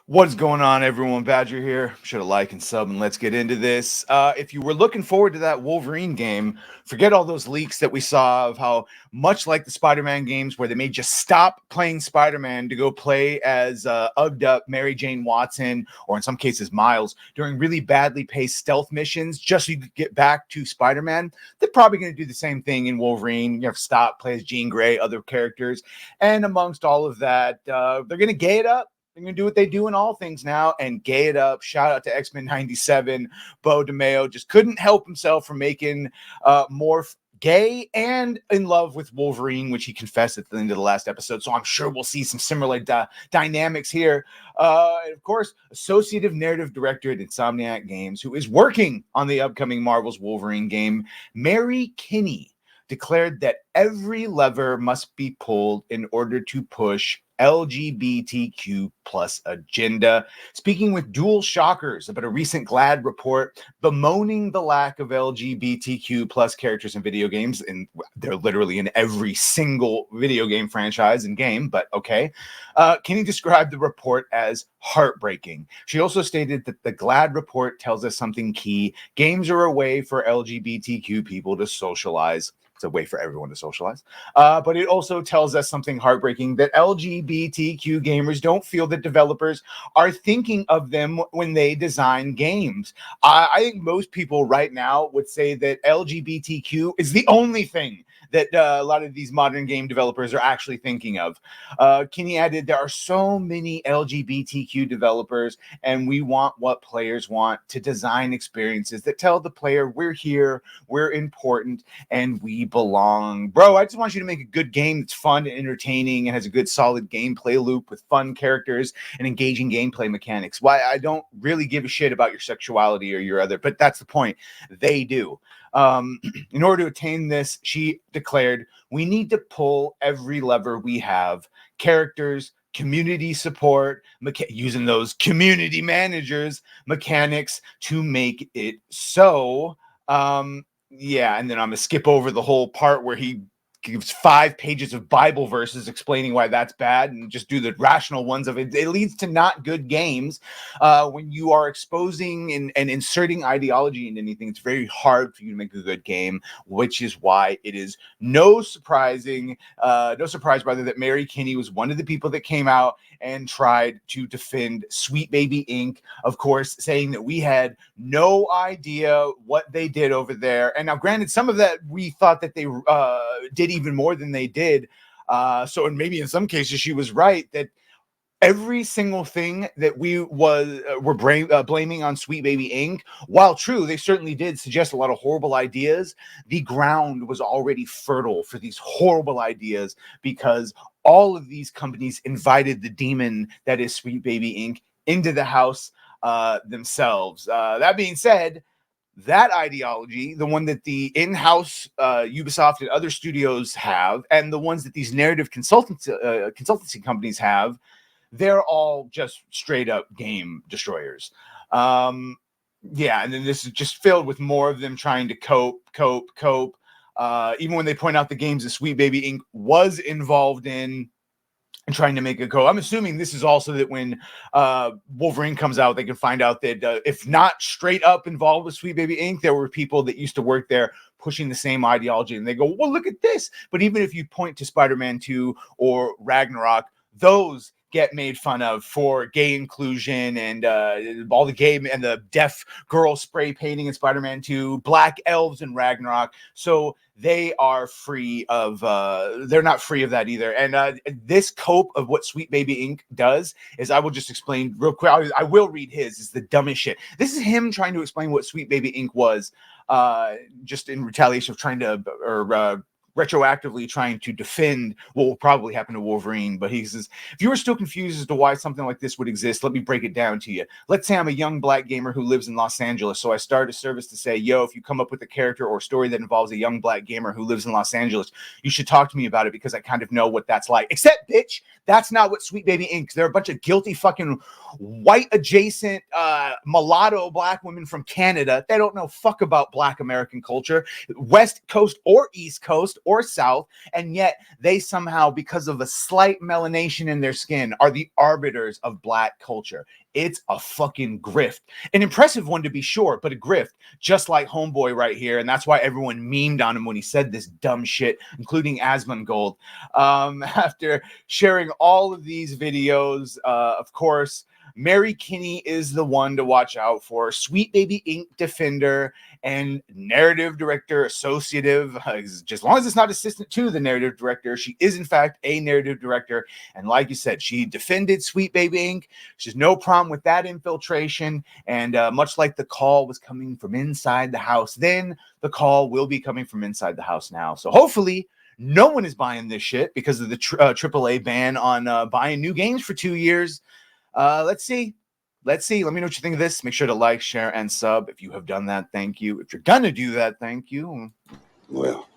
What's going on, everyone? Badger here. Should have liked and sub, and let's get into this. If you were looking forward to that Wolverine game, forget all those leaks that we saw of how much like the Spider-Man games, where they may just stop playing Spider-Man to go play as ugged up Mary Jane Watson, or in some cases Miles, during really badly paced stealth missions, just so you could get back to Spider-Man. They're probably going to do the same thing in Wolverine. You have stop, play as Jean Grey, other characters, and amongst all of that, they're going to gay it up. They're going to do what they do in all things now and gay it up. Shout out to X-Men 97. Bo DeMeo just couldn't help himself from making Morph gay and in love with Wolverine, which he confessed at the end of the last episode. So I'm sure we'll see some similar dynamics here. And of course, associative narrative director at Insomniac Games, who is working on the upcoming Marvel's Wolverine game, Mary Kinney, declared that every lever must be pulled in order to push LGBTQ plus agenda, speaking with dual shockers about a recent GLAAD report bemoaning the lack of LGBTQ plus characters in video games, and they're literally in every single video game franchise and game, but okay. Kinney described the report as heartbreaking. She also stated that the GLAAD report tells us something key. Games are a way for LGBTQ people to socialize. It's a way for everyone to socialize. But it also tells us something heartbreaking, that LGBTQ gamers don't feel that developers are thinking of them when they design games. I think most people right now would say that LGBTQ is the only thing that a lot of these modern game developers are actually thinking of. Kinney added, there are so many LGBTQ developers, and we want what players want, to design experiences that tell the player we're here, we're important, and we belong. Bro, I just want you to make a good game that's fun and entertaining and has a good solid gameplay loop with fun characters and engaging gameplay mechanics. Why I don't really give a shit about your sexuality or your other, but that's the point. They do. In order to attain this, she declared, we need to pull every lever we have: characters, community support, using those community managers, mechanics to make it so. Yeah, and then I'm gonna skip over the whole part where he gives 5 pages of Bible verses explaining why that's bad, and just do the rational ones of it. It leads to not good games. When you are exposing and inserting ideology into anything, it's very hard for you to make a good game, which is why it is no surprise rather that Mary Kinney was one of the people that came out and tried to defend Sweet Baby Inc., of course, saying that we had no idea what they did over there. And now, granted, some of that we thought that they did even more than they did. And maybe in some cases she was right, that every single thing that were blaming on Sweet Baby Inc., while true, they certainly did suggest a lot of horrible ideas. The ground was already fertile for these horrible ideas because all of these companies invited the demon that is Sweet Baby Inc. into the house themselves. That being said, that ideology, the one that the in-house Ubisoft and other studios have, and the ones that these narrative consultancy companies have, they're all just straight up game destroyers. Yeah, and then this is just filled with more of them trying to cope. Even when they point out the games that Sweet Baby Inc. was involved in and trying to make a go. I'm assuming this is also that when Wolverine comes out, they can find out that if not straight up involved with Sweet Baby Inc., there were people that used to work there pushing the same ideology, and they go, well, look at this. But even if you point to Spider-Man 2 or Ragnarok, those get made fun of for gay inclusion and all the gay and the deaf girl spray painting in Spider-Man 2, black elves in Ragnarok. So they are free of, they're not free of that either. And this cope of what Sweet Baby Inc. does is, I will just explain real quick. I will read his. It's the dumbest shit. This is him trying to explain what Sweet Baby Inc. was, just in retaliation of trying to, retroactively trying to defend what will probably happen to Wolverine. But he says, if you are still confused as to why something like this would exist, let me break it down to you. Let's say I'm a young black gamer who lives in Los Angeles. So I started a service to say, yo, if you come up with a character or story that involves a young black gamer who lives in Los Angeles, you should talk to me about it because I kind of know what that's like. Except, bitch, that's not what Sweet Baby Inc. They're a bunch of guilty fucking white adjacent mulatto black women from Canada. They don't know fuck about black American culture, West Coast or East Coast, or South, and yet they somehow, because of a slight melanation in their skin, are the arbiters of Black culture. It's a fucking grift. An impressive one to be sure, but a grift, just like Homeboy right here. And that's why everyone memed on him when he said this dumb shit, including Asmongold. After sharing all of these videos, of course, Mary Kinney is the one to watch out for. Sweet Baby Inc. defender and narrative director associative. Just as long as it's not assistant to the narrative director, she is in fact a narrative director. And like you said, she defended Sweet Baby Inc. She's no problem with that infiltration. And much like the call was coming from inside the house then, the call will be coming from inside the house now. So hopefully no one is buying this shit because of the AAA ban on buying new games for 2 years. Let's see. Let me know what you think of this. Make sure to like, share, and sub. If you have done that, thank you. If you're gonna do that, thank you. Well,